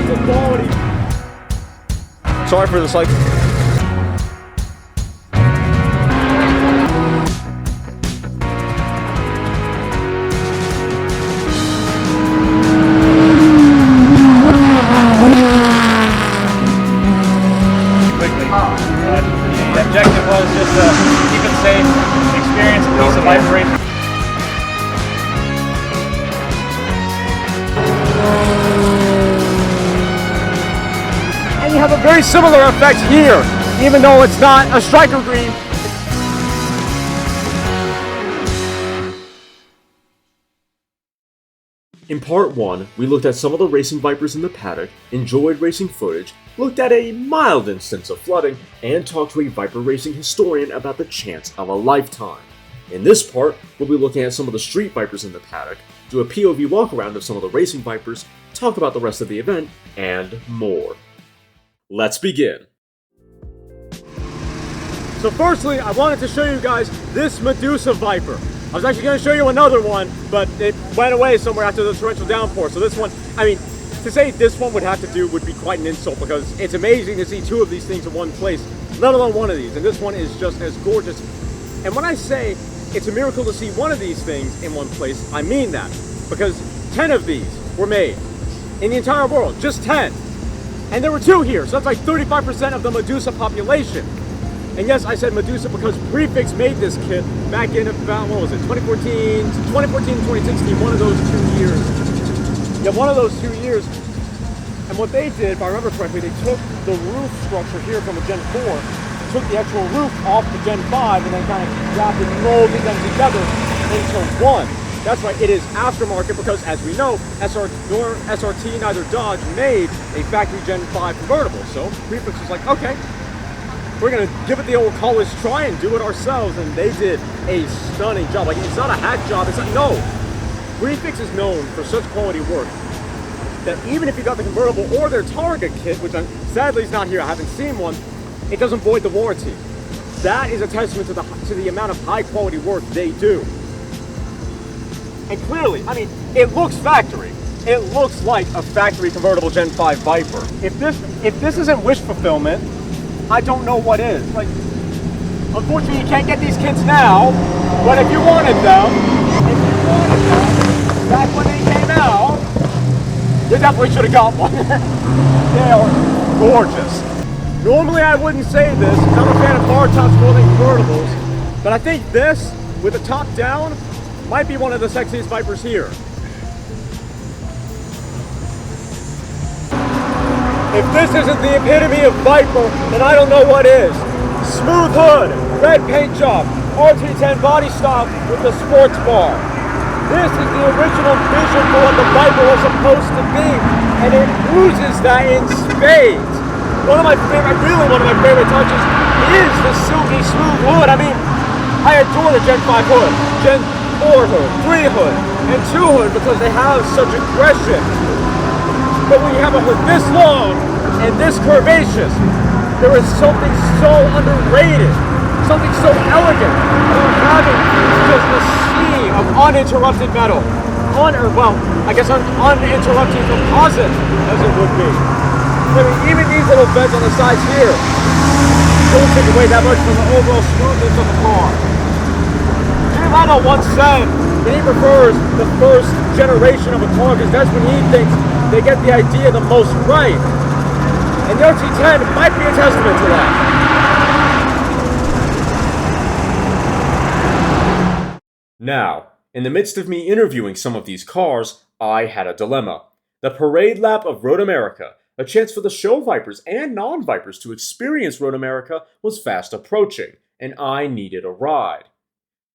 the quality. Sorry for this, like. The objective was just to keep it safe, experience a piece of vibration. And you have a very similar effect here, even though it's not a striker green. In part 1, we looked at some of the racing Vipers in the paddock, enjoyed racing footage, looked at a mild instance of flooding, and talked to a Viper racing historian about the chance of a lifetime. In this part, we'll be looking at some of the street Vipers in the paddock, do a POV walkaround of some of the racing Vipers, talk about the rest of the event, and more. Let's begin. So firstly, I wanted to show you guys this Medusa Viper. I was actually going to show you another one, but it went away somewhere after the torrential downpour. So this one, I mean, to say this one would have to do would be quite an insult, because it's amazing to see two of these things in one place, let alone one of these. And this one is just as gorgeous. And when I say it's a miracle to see one of these things in one place, I mean that. Because 10 of these were made in the entire world, just 10. And there were 2 here, so that's like 35% of the Medusa population. And yes, I said Medusa because Prefix made this kit back in about, what was it, 2014 and 2016, one of those 2 years. Yeah, one of those 2 years. And what they did, if I remember correctly, they took the roof structure here from a Gen 4, took the actual roof off the Gen 5, and then kind of wrapped and molded them together into one. That's right, it is aftermarket because, as we know, SRT, neither Dodge, made a factory Gen 5 convertible. So Prefix was like, okay, we're gonna give it the old college try and do it ourselves, and they did a stunning job. Like, it's not a hack job, it's like, no. Prefix is known for such quality work that even if you got the convertible or their Targa kit, which sadly is not here, I haven't seen one, it doesn't void the warranty. That is a testament to the amount of high quality work they do. And clearly, I mean, it looks factory. It looks like a factory convertible Gen 5 Viper. If this isn't wish fulfillment, I don't know what is. Like, unfortunately, you can't get these kits now, but if you wanted them, back when they came out, you definitely should have got one. They are gorgeous. Normally, I wouldn't say this, because I'm a fan of hardtops more than convertibles, but I think this, with the top down, might be one of the sexiest Vipers here. If this isn't the epitome of Viper, then I don't know what is. Smooth hood, red paint job, RT10 body style with the sports bar. This is the original vision for what the Viper was supposed to be, and it oozes that in spades. One of my favorite touches is the silky smooth hood. I mean, I adore the Gen 5 hood, Gen 4 hood, 3 hood, and 2 hood because they have such aggression. But when you have a hood this long and this curvaceous, there is something so underrated, something so elegant about having just a sea of uninterrupted metal. Uninterrupted composite, as it would be. I mean, even these little beds on the sides here don't take away that much from the overall smoothness of the car. Jimmy Lano once said that he prefers the first generation of a car because that's when he thinks they get the idea the most right. And the RT10 might be a testament to that. Now, in the midst of me interviewing some of these cars, I had a dilemma. The parade lap of Road America, a chance for the show Vipers and non-Vipers to experience Road America, was fast approaching, and I needed a ride.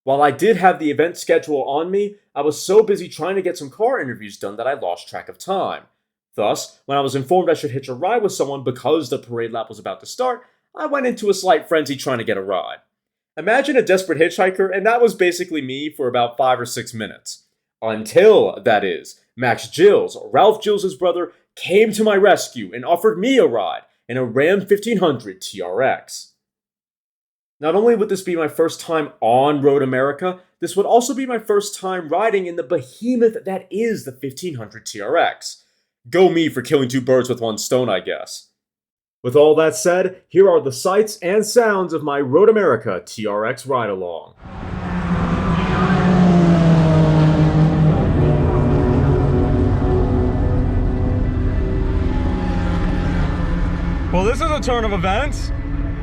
While I did have the event schedule on me, I was so busy trying to get some car interviews done that I lost track of time. Thus, when I was informed I should hitch a ride with someone because the parade lap was about to start, I went into a slight frenzy trying to get a ride. Imagine a desperate hitchhiker, and that was basically me for about 5 or 6 minutes. Until, that is, Max Gills, Ralph Gills' brother, came to my rescue and offered me a ride in a Ram 1500 TRX. Not only would this be my first time on Road America, this would also be my first time riding in the behemoth that is the 1500 TRX. Go me for killing two birds with one stone, I guess. With all that said, here are the sights and sounds of my Road America TRX ride-along. Well, this is a turn of events.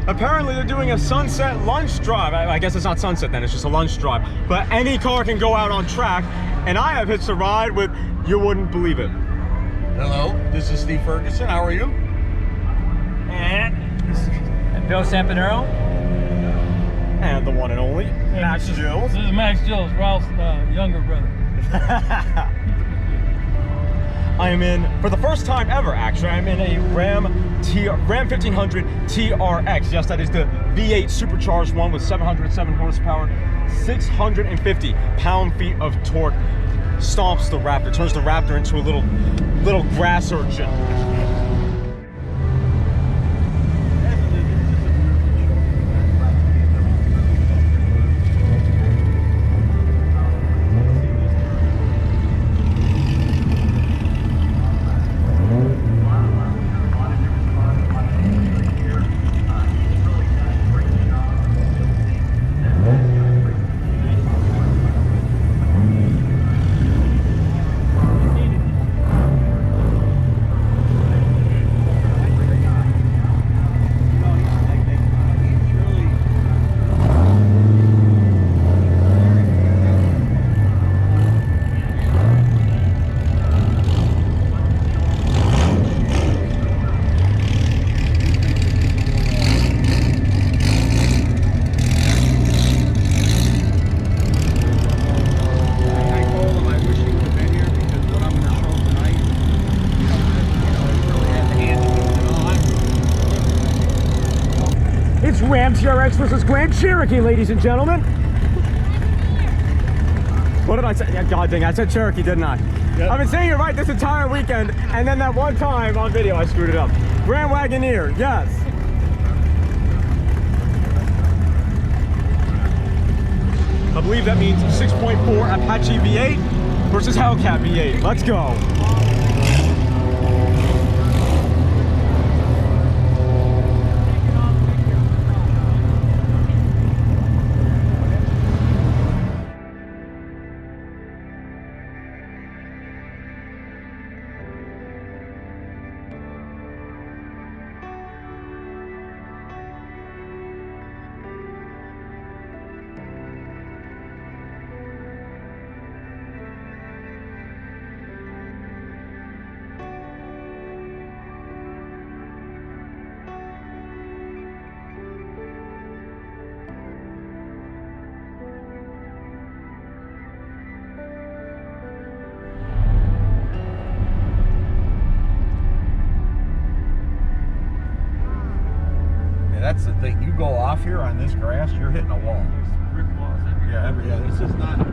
Apparently they're doing a sunset lunch drive. I guess it's not sunset then, it's just a lunch drive. But any car can go out on track, and I have hitched a ride with, you wouldn't believe it. Hello, this is Steve Ferguson. How are you? And Bill Sampanero. And the one and only, Max Jills. This is Max Jills, Ralph's younger brother. I am in, for the first time ever actually, I'm in a Ram 1500 TRX. Yes, that is the V8 supercharged one with 707 horsepower, 650 pound-feet of torque. Stomps the Raptor, turns the Raptor into a little grass urchin. Ram TRX versus Grand Cherokee, ladies and gentlemen. What did I say? Yeah, God dang, I said Cherokee, didn't I? Yep. I've been saying it right this entire weekend, and then that one time on video I screwed it up. Grand Wagoneer, yes. I believe that means 6.4 Apache V8 versus Hellcat V8. Let's go. That's the thing. You go off here on this grass, you're hitting a wall. Yeah, this is not.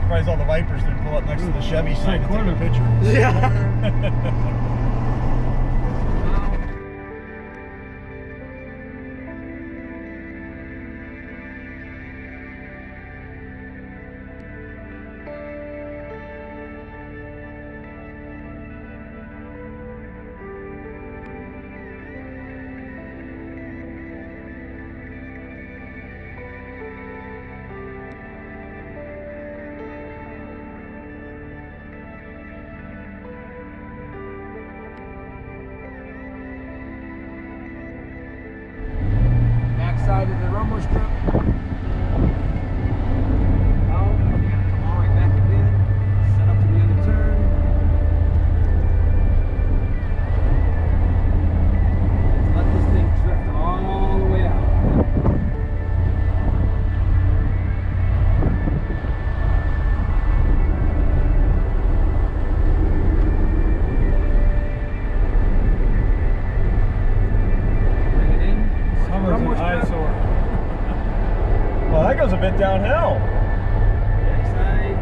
Surprised all the Vipers didn't pull up next to the Chevy sign to take a picture. Yeah. outside of the rumble strip. Now, you gotta come all the way back again. Set up to the other turn. Let this thing drift all the way out. Summer's an eyesore. Well, that goes a bit downhill. Backside.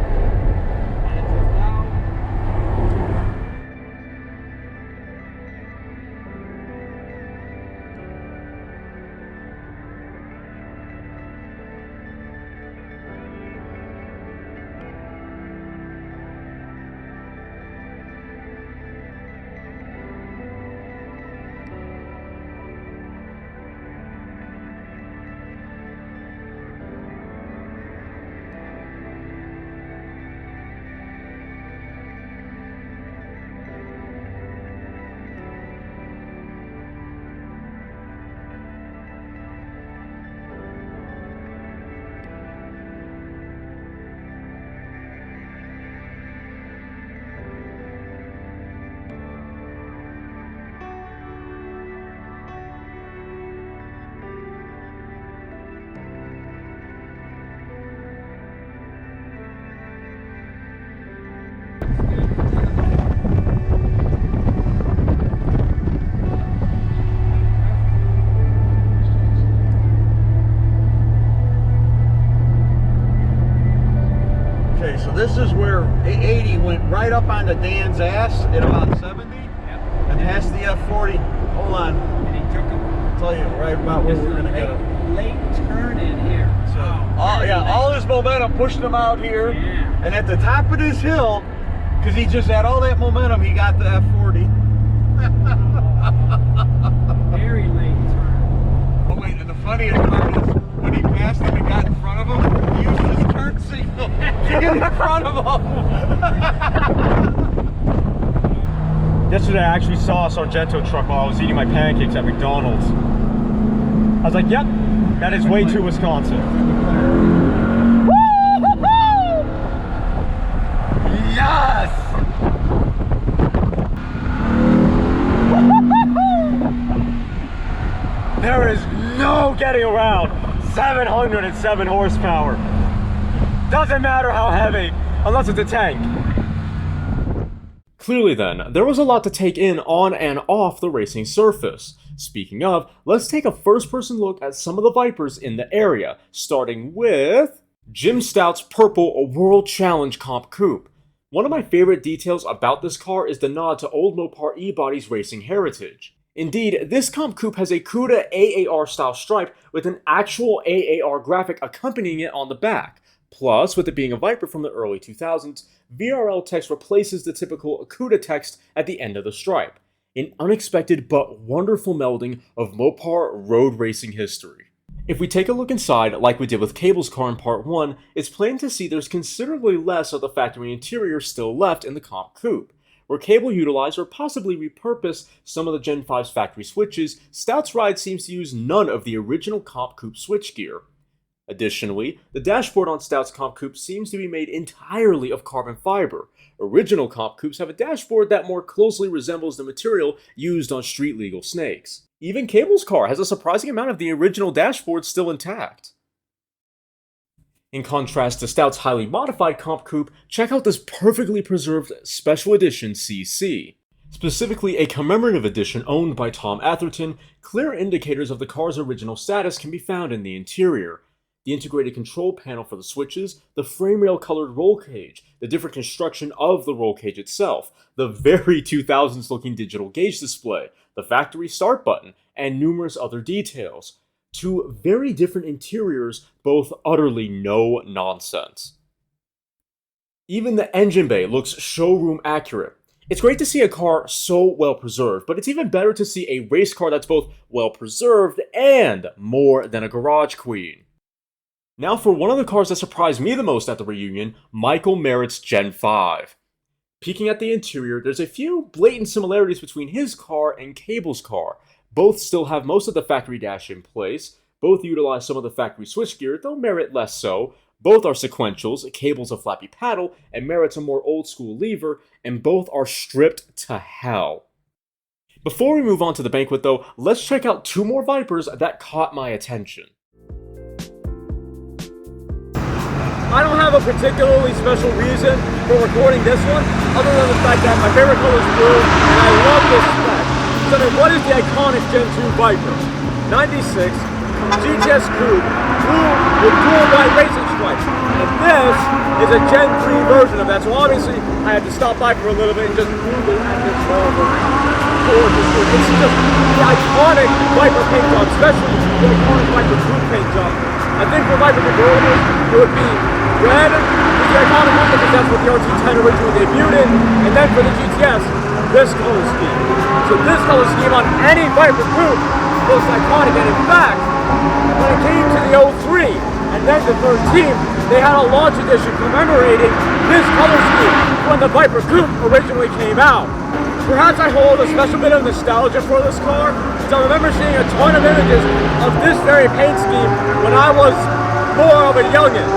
And drift out. Okay, so this is where 80 went right up onto Dan's ass at about 70 and past the F40. Hold on. And he took him. I'll tell you right about where we're going to get him. Late turn in here. So, All his momentum pushed him out here. Yeah. And at the top of this hill, because he just had all that momentum, he got the F40. very late turn. Oh, wait, and the funniest part is when he passed him and got in front of him, he used his turn signal to get in front of him. Yesterday I actually saw a Sargento truck while I was eating my pancakes at McDonald's. I was like, yep, that is way too Wisconsin. Woo-hoo-hoo! Yes! Woo-hoo-hoo! There is no getting around 707 horsepower. Doesn't matter how heavy, unless it's a tank. Clearly then, there was a lot to take in on and off the racing surface. Speaking of, let's take a first-person look at some of the Vipers in the area, starting with Jim Stout's purple World Challenge Comp Coupe. One of my favorite details about this car is the nod to old Mopar E-Body's racing heritage. Indeed, this Comp Coupe has a CUDA AAR style stripe with an actual AAR graphic accompanying it on the back. Plus, with it being a Viper from the early 2000s, VRL text replaces the typical CUDA text at the end of the stripe. An unexpected but wonderful melding of Mopar road racing history. If we take a look inside, like we did with Cable's car in part 1, it's plain to see there's considerably less of the factory interior still left in the Comp Coupe. Where Cable utilized or possibly repurposed some of the Gen 5's factory switches, Stout's ride seems to use none of the original Comp Coupe switchgear. Additionally, the dashboard on Stout's Comp Coupe seems to be made entirely of carbon fiber. Original Comp Coupes have a dashboard that more closely resembles the material used on street-legal snakes. Even Cable's car has a surprising amount of the original dashboard still intact. In contrast to Stout's highly modified Comp Coupe, check out this perfectly preserved Special Edition CC. Specifically a commemorative edition owned by Tom Atherton, clear indicators of the car's original status can be found in the interior. The integrated control panel for the switches, the frame rail colored roll cage, the different construction of the roll cage itself, the very 2000s looking digital gauge display, the factory start button, and numerous other details. Two very different interiors, both utterly no nonsense. Even the engine bay looks showroom accurate. It's great to see a car so well preserved, but it's even better to see a race car that's both well preserved and more than a garage queen. Now for one of the cars that surprised me the most at the reunion, Michael Merritt's Gen 5. Peeking at the interior, there's a few blatant similarities between his car and Cable's car. Both still have most of the factory dash in place, Both utilize some of the factory switchgear, though Merit less so. Both are sequentials, cables a flappy paddle, and Merit's a more old-school lever, and both are stripped to hell. Before we move on to the banquet though, let's check out two more Vipers that caught my attention. I don't have a particularly special reason for recording this one, other than the fact that my favorite color is blue, and I love this spec. So then what is the iconic Gen 2 Viper? 96, GTS Coupe, blue with dual white racing stripes. And this is a Gen 3 version of that, so obviously I had to stop by for a little bit and just Google at this Viper. Gorgeous, dude. It's just the iconic Viper paint job, especially the iconic Viper Coupe paint job. I think for Viper convertibles, it would be red is the iconic one because that's what the RT10 originally debuted in, and then for the GTS, this color scheme. So this color scheme on any Viper Coupe was iconic, and in fact, when it came to the 03 and then the 13, they had a launch edition commemorating this color scheme when the Viper Coupe originally came out. Perhaps I hold a special bit of nostalgia for this car, because I remember seeing a ton of images of this very paint scheme when I was more of a youngin'.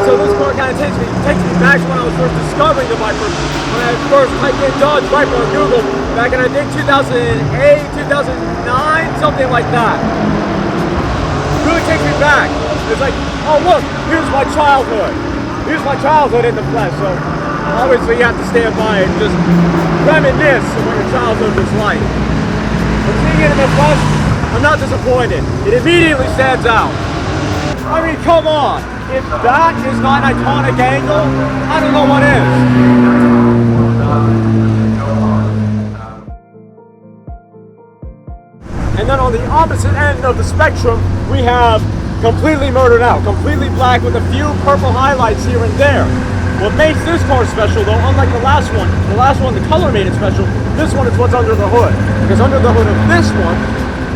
So this car kind of takes me back to when I was first discovering the Viper, when I first typed in Dodge Viper on Google back in I think 2008, 2009, something like that. It really takes me back. It's like, oh look, here's my childhood. Here's my childhood in the flesh. So obviously you have to stand by and just reminisce of what your childhood was like. But seeing it in the flesh, I'm not disappointed. It immediately stands out. I mean, come on. If that is not an iconic angle, I don't know what is. And then on the opposite end of the spectrum, we have completely murdered out, completely black with a few purple highlights here and there. What makes this car special though, unlike the last one, the color made it special, this one is what's under the hood. Because under the hood of this one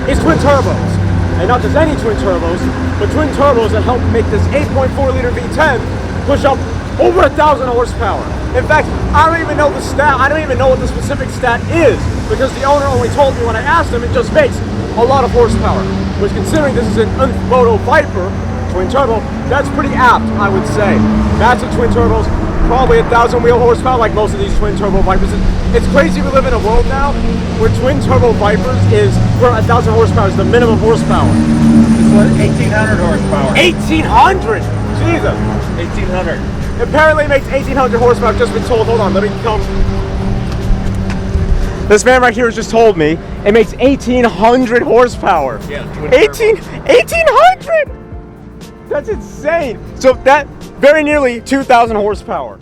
is twin turbos. And not just any twin turbos, but twin turbos that help make this 8.4 liter V10 push up over 1,000 horsepower. In fact, I don't even know the stat, I don't even know what the specific stat is, because the owner only told me when I asked him it just makes a lot of horsepower. Which, considering this is an Unphoto Viper twin turbo, that's pretty apt, I would say. Massive twin turbos, probably 1,000 wheel horsepower like most of these twin turbo Vipers. It's crazy we live in a world now where twin turbo Vipers is where 1,000 horsepower is the minimum horsepower. This was 1,800 horsepower. 1,800! Jesus! 1,800. Apparently it makes 1,800 horsepower. I've just been told. Hold on, let me come. This man right here has just told me it makes 1,800 horsepower. Yeah. 1,800! That's insane. So that very nearly 2,000 horsepower.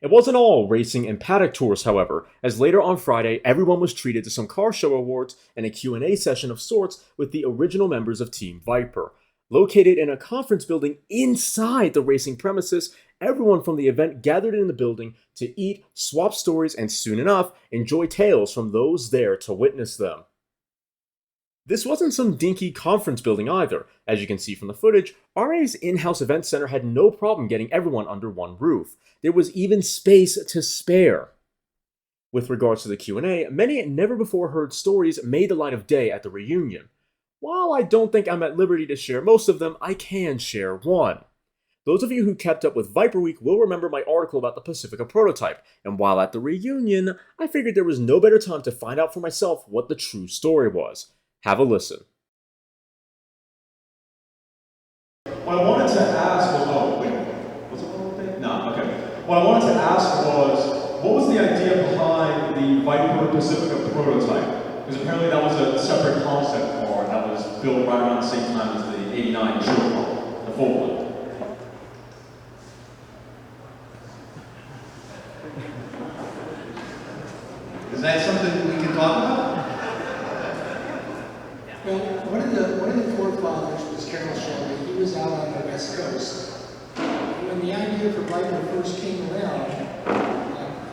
It wasn't all racing and paddock tours, however, as later on Friday, everyone was treated to some car show awards and a Q&A session of sorts with the original members of Team Viper. Located in a conference building inside the racing premises, everyone from the event gathered in the building to eat, swap stories, and soon enough, enjoy tales from those there to witness them. This wasn't some dinky conference building either. As you can see from the footage, RA's in-house event center had no problem getting everyone under one roof. There was even space to spare. With regards to the Q&A, many never-before-heard stories made the light of day at the reunion. While I don't think I'm at liberty to share most of them, I can share one. Those of you who kept up with Viper Week will remember my article about the Pacifica prototype, and while at the reunion, I figured there was no better time to find out for myself what the true story was. Have a listen. What I wanted to ask was, was it one thing? No, okay. What I wanted to ask was, what was the idea behind the Viper Pacifica prototype? Because apparently that was a separate concept car that was built right around the same time as the 89 short car, the full one. Is that something we can talk about? Well, one of the forefathers was Carroll Shelby. He was out on the West Coast. When the idea for Viper first came around,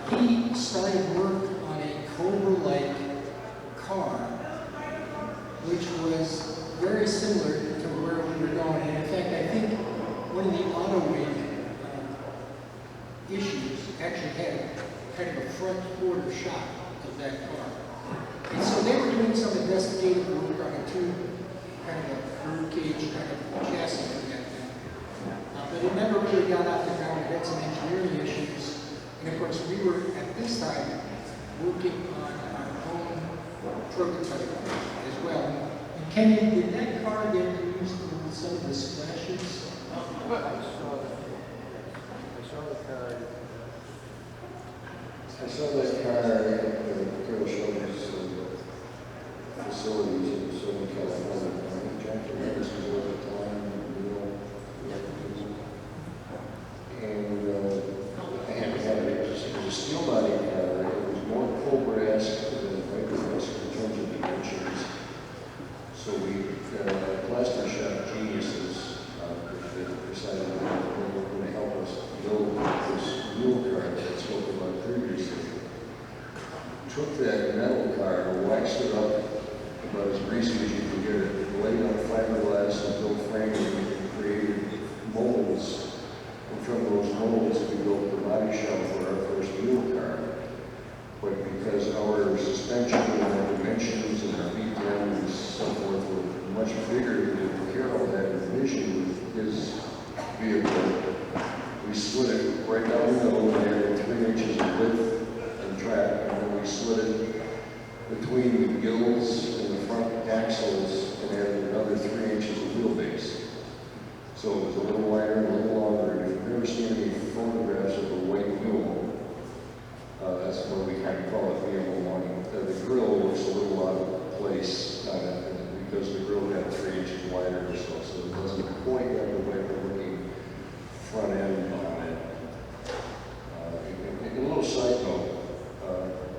he started work on a Cobra-like car, which was very similar to where we were going. And in fact, I think one of the Auto Week issues actually had kind of a front quarter shot of that car. And so they were doing some investigative work on a tube, kind of a bird cage kind of really got off the ground, we had some engineering issues. And of course, we were at this time working on our own prototype as well. And Kenny, did that car get used in some of the splashes? I saw that car at the Carol Shoulders facilities in Southern California. I think Jack remembers because it was at the time and I had to have it. It was a steel body car. It was more Cobra-esque than Viper-esque in terms of dimensions. So we plaster shop geniuses that decided that they were going to help us build this mule car that I spoke about previously. Took that metal car, waxed it up about as greasy as you could get it, laid on fiberglass and built framing and created molds. And from those molds, we built the body shell for our first mule car. But because our suspension and our dimensions and our BTM and so forth were much bigger than Carroll had envisioned with his vehicle, we slid it right down the middle there at 3 inches of width and track, and then we slid it between the gills and the front axles and added another 3 inches of wheelbase. So it was a little wider and a little longer. And if you've ever seen any photographs of a white mule, that's what we kind of call it, VMO1. The grill looks a little out of place on it because the grill got 3 inches wider or so, so it doesn't quite have the Viper-looking front end on it. A little side note,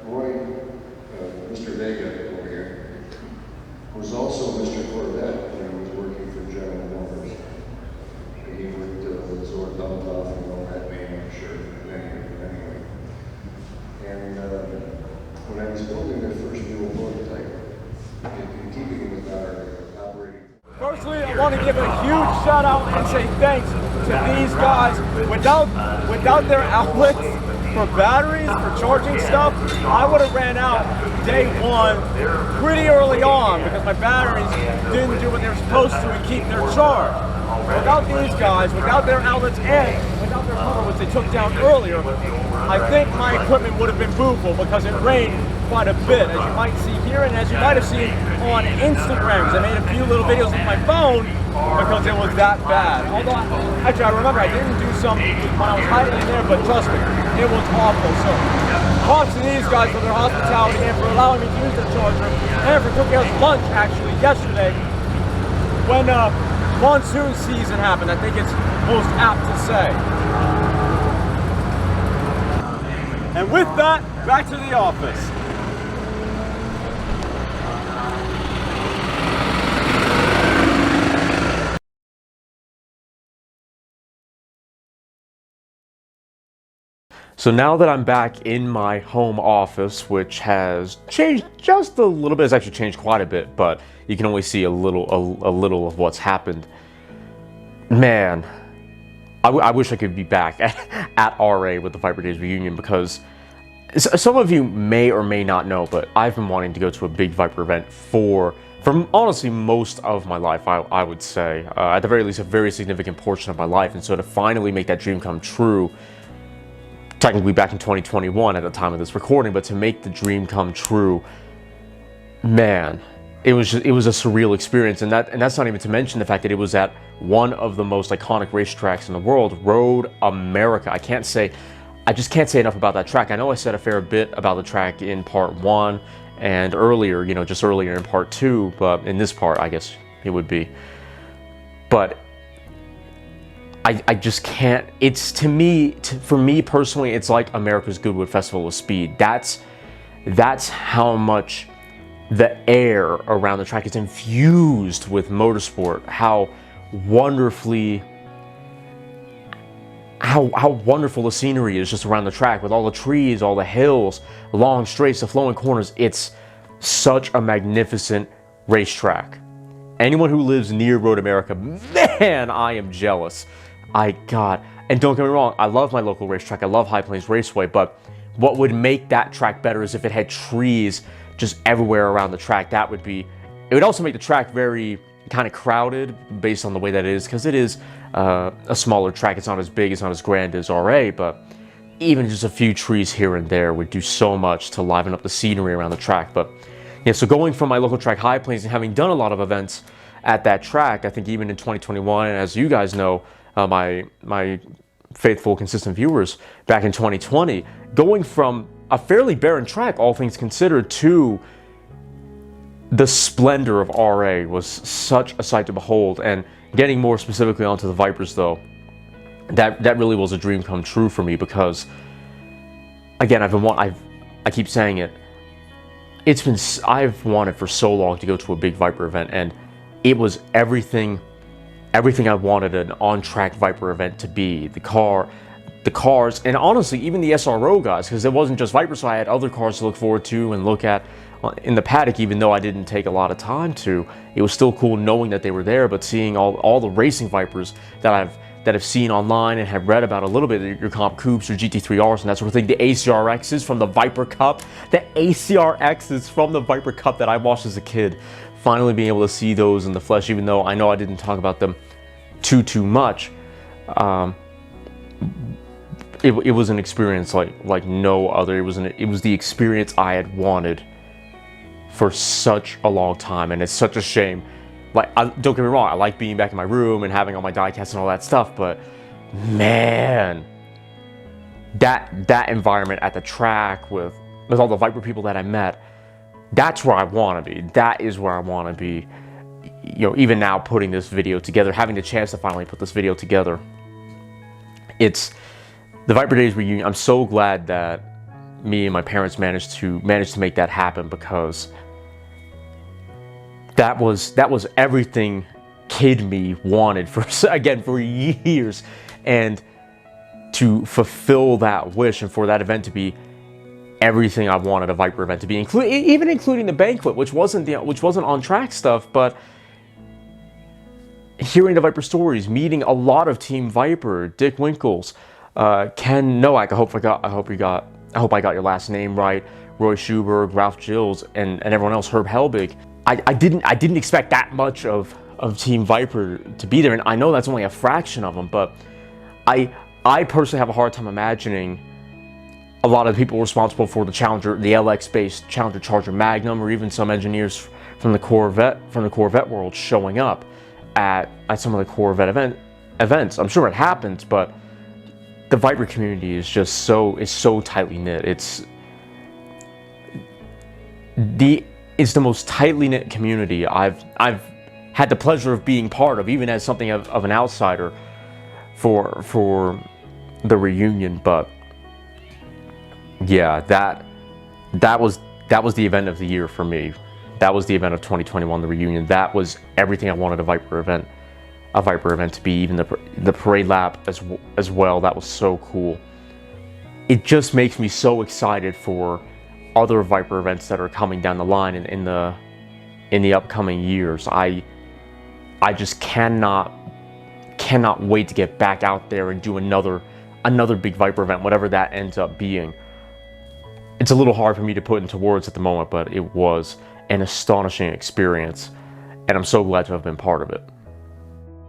Roy, Mr. Vega over here, was also Mr. Corvette when he was working for General Motors. And he worked with Zord Dumbhoff and all that name, I'm sure, anyway. And when I was building their first mule prototype, in keeping with our operating. Firstly, I want to give a huge shout out and say thanks to these guys. Without their outlets for batteries, for charging stuff, I would have ran out day one pretty early on because my batteries didn't do what they were supposed to and keep their charge. Without these guys, without their outlets and without their cover, which they took down earlier, I think my equipment would have been booeful because it rained quite a bit, as you might see here and as you might have seen on Instagram. I made a few little videos with my phone because it was that bad. Although, actually, I remember I didn't do some when I was hiding in there, but trust me, it was awful. So, props to these guys for their hospitality and for allowing me to use their charger and for cooking us lunch, actually, yesterday when monsoon season happened. I think it's most apt to say. And with that, back to the office. So now that I'm back in my home office, which has changed just a little bit, it's actually changed quite a bit, but you can only see a little of what's happened. Man, I wish I could be back at RA with the Viper Days reunion, because some of you may or may not know, but I've been wanting to go to a big Viper event for honestly most of my life, I would say. At the very least, a very significant portion of my life, and so to finally make that dream come true, technically back in 2021 at the time of this recording, but to make the dream come true, man, it was a surreal experience. And that's not even to mention the fact that it was at one of the most iconic racetracks in the world, Road America. I just can't say enough about that track. I know I said a fair bit about the track in part 1 and earlier, just earlier in part 2, but in this part, I guess it would be. But I just can't, for me personally, it's like America's Goodwood Festival of Speed. That's how much the air around the track is infused with motorsport, how wonderful the scenery is just around the track, with all the trees, all the hills, long straights, the flowing corners. It's such a magnificent racetrack. Anyone who lives near Road America, man, I am jealous. And don't get me wrong, I love my local racetrack, I love High Plains Raceway, but what would make that track better is if it had trees just everywhere around the track. It would also make the track very kind of crowded based on the way that it is, because it is a smaller track. It's not as big, it's not as grand as RA, but even just a few trees here and there would do so much to liven up the scenery around the track. But yeah, so going from my local track, High Plains, and having done a lot of events at that track, I think even in 2021, and as you guys know, my faithful, consistent viewers, back in 2020, going from a fairly barren track, all things considered, to the splendor of RA was such a sight to behold. And getting more specifically onto the Vipers, though, that really was a dream come true for me, because again, I keep saying it, I've wanted for so long to go to a big Viper event, and it was everything I wanted an on-track Viper event to be. The cars, and honestly, even the SRO guys, because it wasn't just Viper, so I had other cars to look forward to and look at in the paddock. Even though I didn't take a lot of time to, it was still cool knowing that they were there, but seeing all the racing Vipers that I've seen online and have read about a little bit, your Comp Coupes, your GT3Rs, and that sort of thing, the ACRXs from the Viper Cup, that I watched as a kid, finally being able to see those in the flesh, even though I know I didn't talk about them too much. It was an experience like no other. It was the experience I had wanted for such a long time, and it's such a shame. Like, don't get me wrong, I like being back in my room and having all my diecasts and all that stuff, but man, that environment at the track with all the Viper people that I met, that's where I want to be. That is where I want to be. You know, even now, putting this video together, having the chance to finally put this video together, it's the Viper Days reunion. I'm so glad that me and my parents managed to make that happen, because that was everything kid me wanted for years, and to fulfill that wish and for that event to be everything I wanted a Viper event to be, including the banquet, which wasn't on track stuff, but hearing the Viper stories, meeting a lot of Team Viper, Dick Winkles, Ken Nowak, I hope I got your last name right, Roy Schuberg, Ralph Gilles, and everyone else, Herb Helbig. I didn't expect that much of Team Viper to be there, and I know that's only a fraction of them, but I personally have a hard time imagining a lot of the people responsible for the Challenger, the LX-based Challenger Charger Magnum, or even some engineers from the Corvette world showing up at some of the Corvette events. I'm sure it happens, but the Viper community is just so tightly knit. It's the most tightly knit community I've had the pleasure of being part of, even as something of an outsider for the reunion. But yeah, that was the event of the year for me. That was the event of 2021, the reunion. That was everything I wanted a Viper event to be. Even the parade lap as well. That was so cool. It just makes me so excited for other Viper events that are coming down the line in the upcoming years. I just cannot wait to get back out there and do another big Viper event, whatever that ends up being. It's a little hard for me to put into words at the moment, but it was an astonishing experience, and I'm so glad to have been part of it.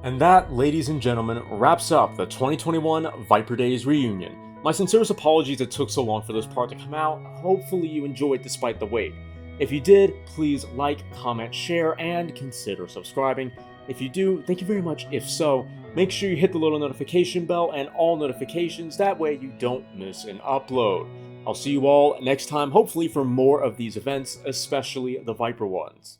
And that, ladies and gentlemen, wraps up the 2021 Viper Days reunion. My sincerest apologies it took so long for this part to come out. Hopefully you enjoyed despite the wait. If you did, please like, comment, share, and consider subscribing. If you do, thank you very much. If so, make sure you hit the little notification bell and all notifications. That way you don't miss an upload. I'll see you all next time, hopefully for more of these events, especially the Viper ones.